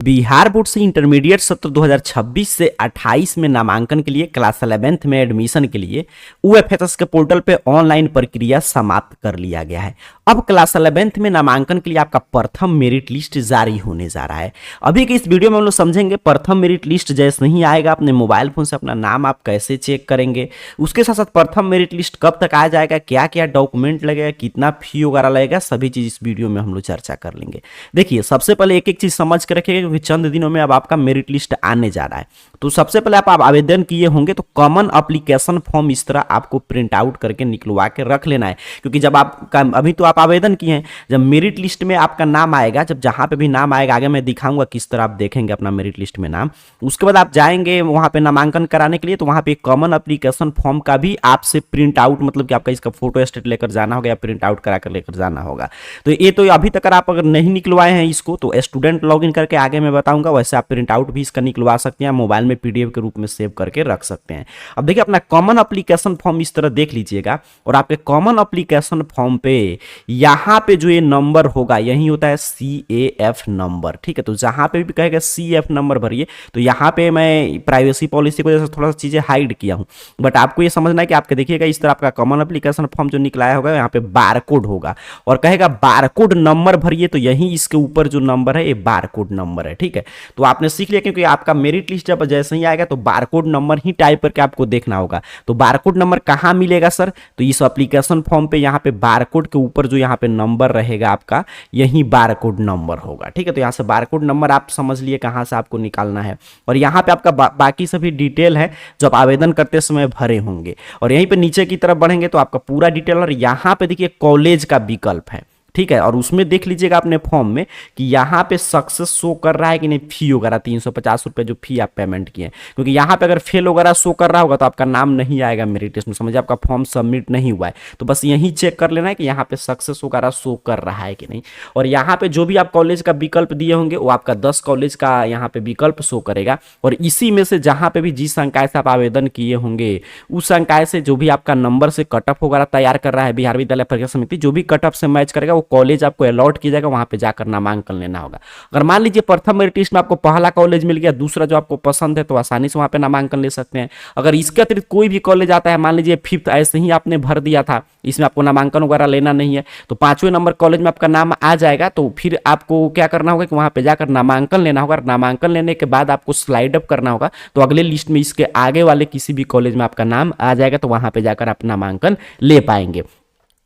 Bihar board से intermediate सत्र 2026 से 28 में नामांकन के लिए क्लास 11th में एडमिशन के लिए यूएफएसएस के पोर्टल पे ऑनलाइन प्रक्रिया समाप्त कर लिया गया है। अब क्लास 11th में नामांकन के लिए आपका प्रथम मेरिट लिस्ट जारी होने जा रहा है। अभी के इस वीडियो में हम लोग समझेंगे प्रथम मेरिट लिस्ट जैसे नहीं आएगा अपने मोबाइल फोन से अपना नाम आप कैसे चेक करेंगे, उसके साथ साथ प्रथम मेरिट लिस्ट कब तक आ जाएगा, क्या क्या डॉक्यूमेंट लगेगा, कितना फी वगैरह लगेगा, सभी चीज इस वीडियो में हम लोग चर्चा कर लेंगे। देखिए सबसे पहले एक एक चीज समझ के रखिएगा क्योंकि चंद दिनों में अब आपका मेरिट लिस्ट आने जा रहा है। तो सबसे पहले आप आवेदन किए होंगे तो कॉमन एप्लीकेशन फॉर्म इस तरह आपको प्रिंट आउट करके निकलवा के रख लेना है, क्योंकि जब आपका अभी तो आप आवेदन किए हैं, जब मेरिट लिस्ट में आपका नाम आएगा, जब जहां पे भी नाम आएगा आगे मैं दिखाऊंगा किस तरह आप देखेंगे अपना मेरिट लिस्ट में नाम, उसके बाद आप जाएंगे वहां पे नामांकन कराने के लिए, तो वहां पे कॉमन एप्लीकेशन फॉर्म का भी आपसे प्रिंट आउट मतलब कि आपका इसका फोटो स्टेट लेकर जाना होगा या प्रिंट आउट करा कर लेकर जाना होगा। तो ये तो अभी तक आप अगर नहीं निकलवाए हैं इसको तो स्टूडेंट लॉगिन करके आगे मैं बताऊंगा, वैसे आप प्रिंट आउट भी इसका निकलवा सकते हैं, मोबाइल में पीडीएफ के रूप में सेव करके रख सकते हैं। अब देखिए अपना कॉमन एप्लीकेशन फॉर्म इस तरह देख लीजिएगा और आपके कॉमन एप्लीकेशन फॉर्म पे यहां पे जो ये नंबर होगा यही होता है CAF नंबर, ठीक है। तो जहां पे भी कहेगा CF नंबर भरिए, तो यहां पे मैं प्राइवेसी पॉलिसी की वजह से थोड़ा सा चीजें हाइड किया हूं, बट आपको ये समझना है कि आपके देखिएगा इस तरह आपका कॉमन एप्लीकेशन फॉर्म जो निकलाया होगा यहाँ पे बारकोड होगा और कहेगा बारकोड नंबर भरिए, तो यही इसके ऊपर जो नंबर है ये बारकोड नंबर है, ठीक है। तो आपने सीख लिया क्योंकि आपका मेरिट लिस्ट जब जैसे ही आएगा तो बारकोड नंबर ही टाइप करके आपको देखना होगा। तो बारकोड नंबर कहां मिलेगा सर, तो इस एप्लीकेशन फॉर्म पे यहाँ पे बारकोड के ऊपर जो यहाँ पे नंबर रहेगा आपका यही बारकोड नंबर होगा, ठीक है। तो यहाँ से बारकोड नंबर आप समझ लिए कहां से आपको निकालना है और यहाँ पे आपका बाकी सभी डिटेल है जो आप आवेदन करते समय भरे होंगे। और यहीं पे नीचे की तरफ बढ़ेंगे तो आपका पूरा डिटेल, और यहाँ पे देखिए कॉलेज का विकल्प है, ठीक है। और उसमें देख लीजिएगा अपने फॉर्म में कि यहाँ पे सक्सेस शो कर रहा है कि नहीं, फी वगैरह 350 रुपये जो फी आप पेमेंट किए, क्योंकि यहाँ पे अगर फेल वगैरह शो कर रहा होगा तो आपका नाम नहीं आएगा मेरिट लिस्ट में, समझिए आपका फॉर्म सबमिट नहीं हुआ है। तो बस यही चेक कर लेना है कि यहाँ पे सक्सेस वगैरह शो कर रहा है कि नहीं। और यहाँ पे जो भी आप कॉलेज का विकल्प दिए होंगे वो आपका 10 कॉलेज का यहाँ पे विकल्प शो करेगा, और इसी में से जहाँ पे भी जिस संकाय से आप आवेदन किए होंगे उस संकाय से जो भी आपका नंबर से कट ऑफ वगैरह तैयार कर रहा है बिहार विद्यालय परीक्षा समिति, जो भी कट ऑफ से मैच करेगा कॉलेज आपको अलॉट किया जाएगा, वहां पे जाकर नामांकन लेना होगा। अगर मान लीजिए प्रथम मेरिट लिस्ट में आपको पहला कॉलेज मिल गया, दूसरा जो आपको पसंद है, तो आसानी से वहां पे नामांकन ले सकते हैं। अगर इसके अतिरिक्त कोई भी कॉलेज आता है, मान लीजिए 5th ऐसे ही आपने भर दिया था, इसमें आपको नामांकन वगैरह लेना नहीं है, तो 5वें नंबर कॉलेज में आपका नाम आ जाएगा, तो फिर आपको क्या करना होगा कि वहां पे जाकर नामांकन लेना होगा। नामांकन लेने के बाद आपको स्लाइड अप करना होगा, तो अगले लिस्ट में इसके आगे वाले किसी भी कॉलेज में आपका नाम आ जाएगा, तो वहां पे जाकर आप नामांकन ले पाएंगे।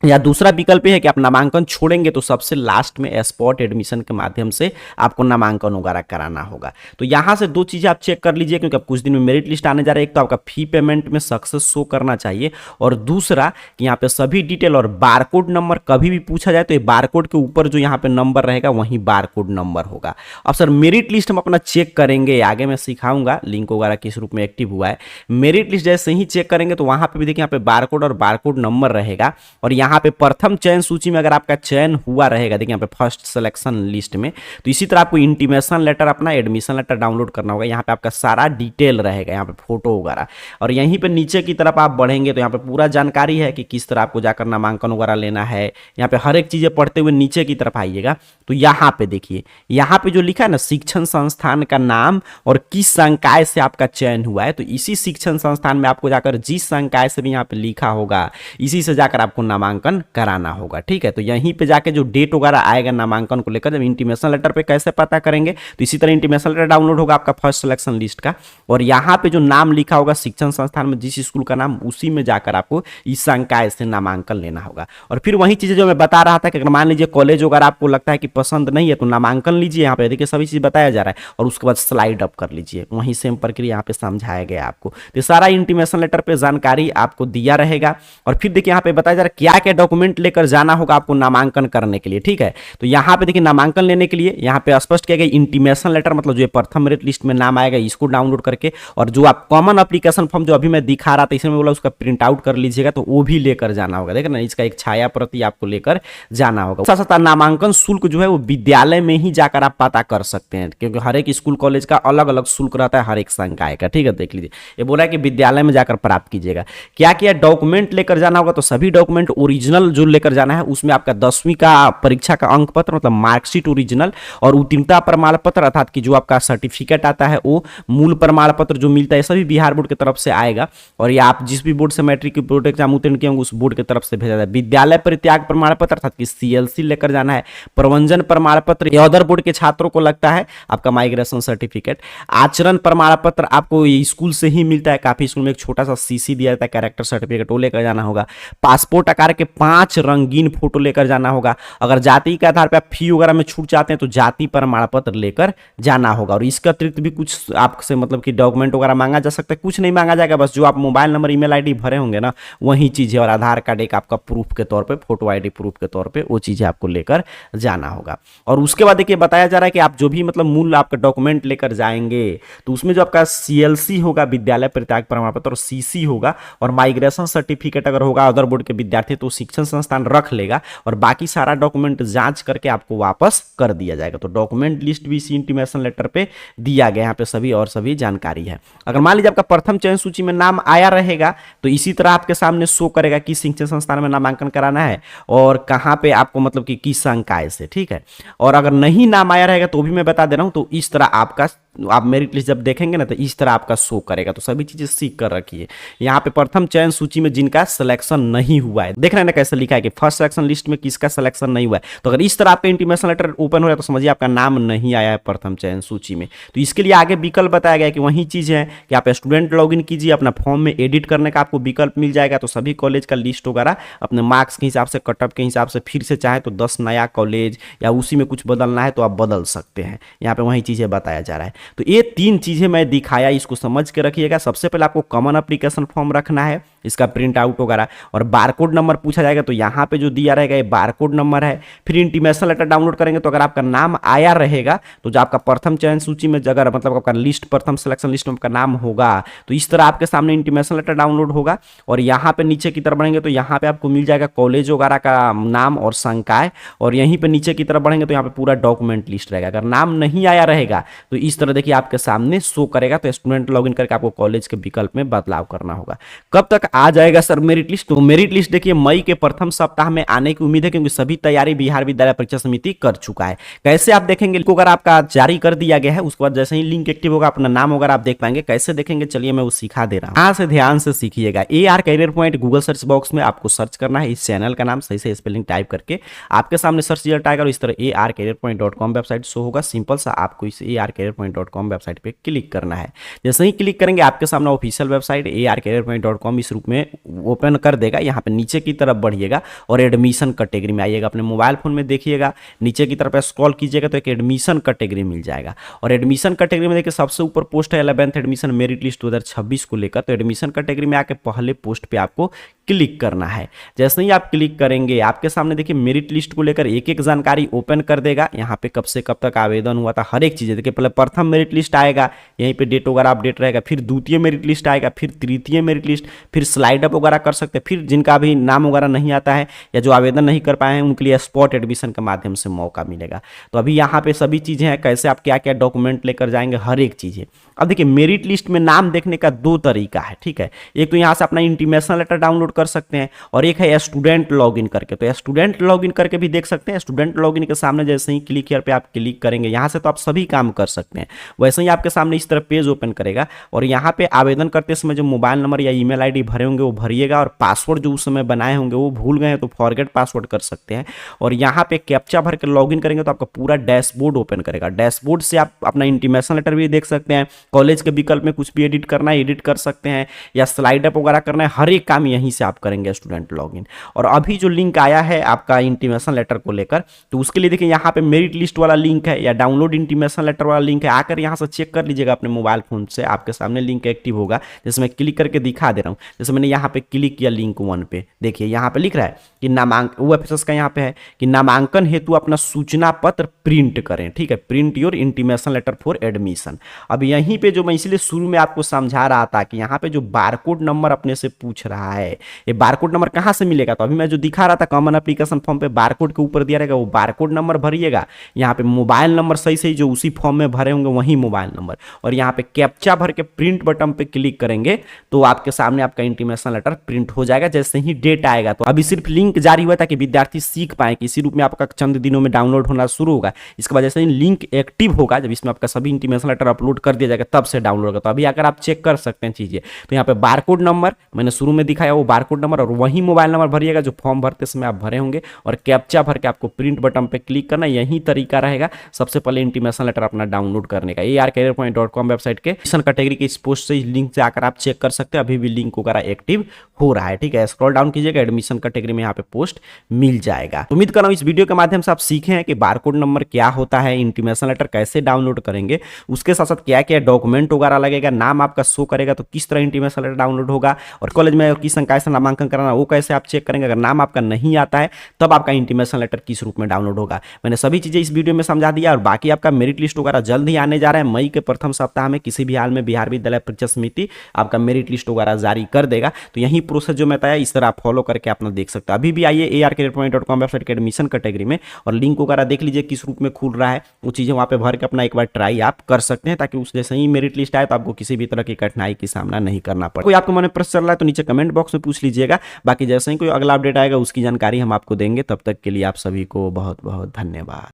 या दूसरा विकल्प है कि आप नामांकन छोड़ेंगे तो सबसे लास्ट में स्पॉट एडमिशन के माध्यम से आपको नामांकन वगैरह कराना होगा। तो यहां से दो चीजें आप चेक कर लीजिए क्योंकि अब कुछ दिन में मेरिट लिस्ट आने जा रहा है। एक तो आपका फी पेमेंट में सक्सेस शो करना चाहिए, और दूसरा कि यहाँ पे सभी डिटेल और बारकोड नंबर कभी भी पूछा जाए तो ये बारकोड के ऊपर जो यहाँ पे नंबर रहेगा वही बारकोड नंबर होगा। अब सर मेरिट लिस्ट हम अपना चेक करेंगे, आगे मैं सिखाऊंगा लिंक वगैरह किस रूप में एक्टिव हुआ है। मेरिट लिस्ट जैसे ही चेक करेंगे तो वहां पे भी देखिए यहाँ पे बारकोड और बारकोड नंबर रहेगा, और यहाँ पे प्रथम चयन सूची में अगर आपका चयन हुआ रहेगा, देखिए यहाँ पे फर्स्ट सिलेक्शन लिस्ट में, तो इसी तरह आपको इंटीमेशन लेटर अपना एडमिशन लेटर डाउनलोड करना होगा। यहाँ पे आपका सारा डिटेल रहेगा, यहाँ पे फोटो वगैरह, और यहीं पे नीचे की तरफ आप बढ़ेंगे तो यहाँ पे पूरा जानकारी है कि किस तरह आपको जाकर नामांकन वगैरह लेना है। यहाँ पे हर एक चीजें पढ़ते हुए नीचे की तरफ आइएगा तो यहाँ पे देखिए, यहाँ पे जो लिखा है ना शिक्षण संस्थान का नाम और किस संकाय से आपका चयन हुआ है, तो इसी शिक्षण संस्थान में आपको जाकर जिस संकाय से भी यहाँ पे लिखा होगा इसी से जाकर आपको नामांकन कराना होगा, ठीक है। तो यहीं पे जाके जो डेट वगैरह आएगा नामांकन को लेकर, जब इंटीमेशन लेटर पे कैसे पता करेंगे, तो इसी तरह इंटीमेशन लेटर डाउनलोड होगा आपका फर्स्ट सिलेक्शन लिस्ट का, और यहाँ पे जो नाम लिखा होगा शिक्षण संस्थान में जिस स्कूल का नाम, उसी में जाकर आपको इस संकाय से नामांकन लेना होगा। और फिर वही चीजें जो मैं बता रहा था कि अगर मान लीजिए कॉलेज वगैरह आपको लगता है कि पसंद नहीं है तो नामांकन लीजिए, यहाँ पे देखिए सभी चीज बताया जा रहा है, और उसके बाद स्लाइड अप कर लीजिए, वही सेम प्रक्रिया यहाँ पे समझाया गया आपको। तो सारा इंटीमेशन लेटर पे जानकारी आपको दिया रहेगा, और फिर देखिए यहाँ पे बताया जा रहा है क्या क्या डॉक्यूमेंट लेकर जाना होगा आपको नामांकन करने के लिए, ठीक है। तो यहाँ पे देखिए नामांकन लेने के लिए यहाँ पे स्पष्ट किया गया इंटीमेशन लेटर, मतलब जो प्रथम मेरिट लिस्ट में नाम आएगा इसको डाउनलोड करके, और जो आप कॉमन एप्लीकेशन फॉर्म जो अभी मैं दिखा रहा था इसमें बोला उसका प्रिंट आउट कर लीजिएगा, तो वो भी लेकर जाना होगा। देखिए ना इसका एक छाया प्रति आपको लेकर जाना होगा। साथ साथ नामांकन शुल्क जो है वो विद्यालय में ही जाकर आप पता कर सकते हैं, क्योंकि हर एक स्कूल कॉलेज का अलग अलग शुल्क रहता है हर एक संकाय का, ठीक है। देख लीजिए ये बोला है कि विद्यालय में जाकर प्राप्त कीजिएगा। क्या क्या डॉक्यूमेंट लेकर जाना होगा, तो सभी डॉक्यूमेंट ओरिजिनल जो लेकर जाना है उसमें आपका 10वीं का परीक्षा का अंक पत्र मतलब मार्कशीट ओरिजिनल और उत्तीर्णता प्रमाण पत्र अर्थात कि जो आपका सर्टिफिकेट आता है वो मूल प्रमाण पत्र जो मिलता है सभी बिहार बोर्ड की तरफ से आएगा। और ये आप जिस भी बोर्ड से मैट्रिक बोर्ड एग्जाम उत्तीर्ण किए होंगे उस बोर्ड की तरफ से भेजा जाए। विद्यालय परित्याग प्रमाण पत्र अर्थात कि CLC लेकर जाना है। प्रवंजन प्रमाण पत्र ये अदर बोर्ड के छात्रों को लगता है आपका माइग्रेशन सर्टिफिकेट। आचरण प्रमाण पत्र आपको स्कूल से ही मिलता है, काफी स्कूल में एक छोटा सा CC दिया जाता है कैरेक्टर सर्टिफिकेट, वो लेकर जाना होगा। पासपोर्ट आकार के 5 रंगीन फोटो लेकर जाना होगा। अगर जाति के आधार पर आप फी वगैरह में छूट चाहते हैं तो जाति प्रमाण पत्र लेकर जाना होगा। और इसके अतिरिक्त भी कुछ आपसे मतलब कि डॉक्यूमेंट वगैरह मांगा जा सकता है, कुछ नहीं मांगा जाएगा, बस जो आप मोबाइल नंबर ईमेल आईडी भरे होंगे ना वही चीजें और आधार कार्ड एक आपका प्रूफ के तौर पे, फोटो आईडी प्रूफ के तौर पे वो चीजें आपको लेकर जाना होगा। और उसके बाद देखिए बताया जा रहा है कि आप जो भी मतलब मूल आपका डॉक्यूमेंट लेकर जाएंगे तो उसमें जो आपका CLC होगा विद्यालय परित्याग प्रमाण पत्र और CC होगा और माइग्रेशन सर्टिफिकेट अगर होगा अदर बोर्ड के विद्यार्थी तो शिक्षण संस्थान रख लेगा और बाकी सारा डॉक्यूमेंट जांच करके आपको वापस कर दिया जाएगा। तो डॉक्यूमेंट लिस्ट भी इसी इंटीमेशन लेटर पे दिया गया, यहाँ पे सभी और सभी जानकारी है। अगर मान लीजिए आपका प्रथम चयन सूची में नाम आया रहेगा तो इसी तरह आपके सामने शो करेगा किस शिक्षण संस्थान में नामांकन कराना है और कहाँ पे आपको मतलब कि किस संकाय से, ठीक है। और अगर नहीं नाम आया रहेगा तो भी मैं बता दे रहा हूँ, तो इस तरह आपका आप मेरिट लिस्ट जब देखेंगे ना तो इस तरह आपका शो करेगा। तो सभी चीजें सीख कर रखिए। यहाँ पे प्रथम चयन सूची में जिनका सिलेक्शन नहीं हुआ है, देख रहे हैं ना कैसे लिखा है कि फर्स्ट सिलेक्शन लिस्ट में किसका सिलेक्शन नहीं हुआ है। तो अगर इस तरह आपका इंटीमेशन लेटर ओपन हो रहा है तो समझिए आपका नाम नहीं आया है प्रथम चयन सूची में। तो इसके लिए आगे विकल्प बताया गया है कि वही चीज है कि आप स्टूडेंट लॉगिन कीजिए, अपना फॉर्म में एडिट करने का आपको विकल्प मिल जाएगा। तो सभी कॉलेज का लिस्ट वगैरह अपने मार्क्स के हिसाब से, कटअप के हिसाब से फिर से चाहे तो 10 नया कॉलेज या उसी में कुछ बदलना है तो आप बदल सकते हैं। यहाँ पे वही चीजें बताया जा रहा है। तो ये 3 चीजें मैं दिखाया, इसको समझ के रखिएगा। सबसे पहले आपको कॉमन एप्लीकेशन फॉर्म रखना है, इसका प्रिंट आउट वगैरह, और बारकोड नंबर पूछा जाएगा तो यहाँ पे जो दिया रहेगा ये बारकोड नंबर है। फिर इंटीमेशन लेटर डाउनलोड करेंगे तो अगर आपका नाम आया रहेगा तो जो आपका प्रथम चयन सूची में अगर मतलब आपका लिस्ट प्रथम सिलेक्शन लिस्ट में आपका नाम होगा तो इस तरह आपके सामने इंटीमेशन लेटर डाउनलोड होगा। और यहाँ पे नीचे की तरफ बढ़ेंगे तो यहाँ पे आपको मिल जाएगा कॉलेज वगैरह का नाम और संकाय, और यहीं पे नीचे की तरफ बढ़ेंगे तो यहाँ पे पूरा डॉक्यूमेंट लिस्ट रहेगा। अगर नाम नहीं आया रहेगा तो इस तरह देखिए आपके सामने शो करेगा। तो स्टूडेंट लॉगिन करके आपको कॉलेज के विकल्प में बदलाव करना होगा। कब तक आ जाएगा सर मेरिट लिस्ट? तो मेरिट लिस्ट देखिए मई के प्रथम सप्ताह में आने की उम्मीद है, क्योंकि सभी तैयारी बिहार विद्यालय परीक्षा समिति कर चुका है। कैसे आप देखेंगे? अगर आपका जारी कर दिया गया है उसके बाद जैसे ही लिंक एक्टिव होगा अपना नाम वगैरह आप देख पाएंगे। कैसे देखेंगे चलिए मैं वो सिखा दे रहा हूँ। यहाँ से ध्यान से सीखिएगा। AR career point Google search box में आपको सर्च करना है, इस चैनल का नाम सही से स्पेलिंग टाइप करके आपके सामने सर्च रिजल्ट आएगा और इस तरह arcareerpoint.com वेबसाइट शो होगा। सिंपल सा आपको इस arcareerpoint.com वेबसाइट पे क्लिक करना है। जैसे ही क्लिक करेंगे आपके सामने ऑफिशियल वेबसाइट arcareerpoint.com इस रूप में ओपन कर देगा। यहाँ पे नीचे की तरफ बढ़िएगा और एडमिशन कैटेगरी में आइएगा। अपने मोबाइल फोन में देखिएगा, नीचे की तरफ स्क्रॉल कीजिएगा तो एक एडमिशन कैटेगरी मिल जाएगा। और एडमिशन कैटेगरी में देखिए सबसे ऊपर पोस्ट है 11th एडमिशन मेरिट लिस्ट 2026 को लेकर। तो एडमिशन कैटेगरी में आके पहले पोस्ट पे आपको क्लिक करना है। जैसे ही आप क्लिक करेंगे आपके सामने देखिए मेरिट लिस्ट को लेकर एक एक जानकारी ओपन कर देगा। यहाँ पे कब से कब तक आवेदन हुआ था हर एक चीज़ देखिए। पहले प्रथम मेरिट लिस्ट आएगा, यहीं पे डेट वगैरह अपडेट रहेगा। फिर द्वितीय मेरिट लिस्ट आएगा, फिर तृतीय मेरिट लिस्ट, फिर स्लाइड अप वगैरह कर सकते हैं। फिर जिनका भी नाम वगैरह नहीं आता है या जो आवेदन नहीं कर पाए हैं उनके लिए स्पॉट एडमिशन के माध्यम से मौका मिलेगा। तो अभी यहाँ पे सभी चीज़ें हैं, कैसे आप क्या क्या डॉक्यूमेंट लेकर जाएंगे हर एक चीज़ें। अब देखिए मेरिट लिस्ट में नाम देखने का 2 तरीका है, ठीक है। एक तो यहाँ से अपना इंटीमेशन लेटर डाउनलोड कर सकते हैं और एक है स्टूडेंट लॉगिन करके। तो स्टूडेंट लॉगिन करके भी देख सकते हैं। स्टूडेंट लॉगिन के सामने जैसे ही क्लिक हियर पे आप क्लिक करेंगे यहाँ से तो आप सभी काम कर सकते हैं। वैसे ही आपके सामने इस तरह पेज ओपन करेगा और यहाँ पे आवेदन करते समय जो मोबाइल नंबर या ईमेल आईडी भरे होंगे वो भरिएगा और पासवर्ड जो उस समय बनाए होंगे वो भूल गए हैं तो फॉरगेट पासवर्ड कर सकते हैं। और यहाँ पे कैप्चा भर के लॉगिन करेंगे तो आपका पूरा डैशबोर्ड ओपन करेगा। डैशबोर्ड से आप अपना इंटीमेशन लेटर भी देख सकते हैं, कॉलेज के विकल्प में कुछ भी एडिट करना है एडिट कर सकते हैं, या स्लाइड अप वगैरह करना है, हर एक काम यहीं से आप करेंगे स्टूडेंट लॉगिन। और अभी जो लिंक आया है आपका इंटीमेशन लेटर को लेकर तो उसके लिए देखिए यहाँ पे मेरिट लिस्ट वाला लिंक है या डाउनलोड इंटीमेशन लेटर वाला लिंक है। आकर यहाँ से चेक कर लीजिएगा अपने मोबाइल फोन से, आपके सामने लिंक एक्टिव होगा। जैसे मैं क्लिक करके दिखा दे रहा हूँ, जैसे मैंने यहाँ पे क्लिक किया लिंक 1 पे, देखिए यहाँ पे लिख रहा है कि नामांकन UFSS का यहाँ पे है कि नामांकन हेतु अपना सूचना पत्र प्रिंट करें, ठीक है। Print your intimation letter for admission. अब यहीं पे जो मैं इसलिए शुरू में आपको समझा रहा था कि यहाँ पे जो बारकोड नंबर अपने से पूछ रहा है, ये बारकोड नंबर कहाँ से मिलेगा? तो अभी मैं जो दिखा रहा था कॉमन एप्लीकेशन फॉर्म पे बारकोड के ऊपर दिया रहेगा, वो बारकोड नंबर भरिएगा। यहाँ पे मोबाइल नंबर सही सही जो उसी फॉर्म में भरे होंगे वही मोबाइल नंबर, और यहाँ पे कैप्चा भर के प्रिंट बटन पे क्लिक करेंगे तो आपके सामने आपका इंटीमेशन लेटर प्रिंट हो जाएगा जैसे ही डेट आएगा। तो अभी सिर्फ लिंक जारी हुआ ताकि विद्यार्थी सीख पाए कि इसी रूप में आपका चंद दिनों में डाउनलोड होना शुरू होगा। इसके बाद जैसे ही लिंक एक्टिव होगा, जब इसमें आपका सभी इंटीमेशन लेटर अपलोड कर दिया जाएगा तब से डाउनलोड होगा। तो अभी अगर आप चेक कर सकते हैं चीजें, तो यहाँ पे बारकोड नंबर मैंने शुरू में दिखाया, वो बारकोड नंबर और वही मोबाइल नंबर भरिएगा जो फॉर्म भरते समय आप भरे होंगे, और कैप्चा भर के आपको प्रिंट बटन पे क्लिक करना। यही तरीका रहेगा सबसे पहले इंटीमेशन लेटर अपना डाउनलोड करने का। arcareerpoint.com वेबसाइट के मिशन कैटेगरी के इस पोस्ट से लिंक से आकर आप चेक कर सकते हैं, अभी भी लिंक वगैरह एक्टिव हो रहा है। ठीक है, स्क्रॉल डाउन कीजिएगा, एडमिशन कैटेगरी में यहाँ पे पोस्ट मिल जाएगा। उम्मीद कर रहा हूँ इस वीडियो के माध्यम से आप सीखे हैं कि बारकोड नंबर क्या होता है, इंटीमेशन लेटर कैसे डाउनलोड करेंगे, उसके साथ साथ क्या क्या डॉक्यूमेंट वगैरह लगेगा, नाम आपका शो करेगा तो किस तरह इंटीमेशन लेटर डाउनलोड होगा, और कॉलेज में किस संकाय से नामांकन कराना वो कैसे आप चेक करेंगे, अगर नाम आपका नहीं आता है तब आपका इंटीमेशन लेटर किस रूप में डाउनलोड होगा। मैंने सभी चीजें इस वीडियो में समझा दिया, और बाकी आपका मेरिट लिस्ट वगैरह जल्द ही आने जा रहा है। मई के प्रथम सप्ताह में किसी भी हाल में बिहार विद्यालय परीक्षा समिति आपका मेरिट लिस्ट वगैरह जारी कर देगा। तो यही प्रोसेस जो मैं बताया इस तरह आप फॉलो करके अपना देख सकते हैं। अभी भी आइए arcareerpoint.com वेबसाइट के एडमिशन कैटेगरी में और लिंक वगैरह देख लीजिए किस रूप में खुल रहा है, वो चीजें वहां पे भर के अपना एक बार ट्राई आप कर सकते हैं, ताकि उस जैसे ही मेरिट लिस्ट आए तो आपको किसी भी तरह की कठिनाई की सामना नहीं करना पड़े। कोई आपको मन में प्रश्न चल रहा है तो नीचे कमेंट बॉक्स में पूछ लीजिएगा। बाकी जैसे ही कोई अगला अपडेट आएगा उसकी जानकारी हम आपको देंगे। तब तक के लिए आप सभी को बहुत बहुत धन्यवाद।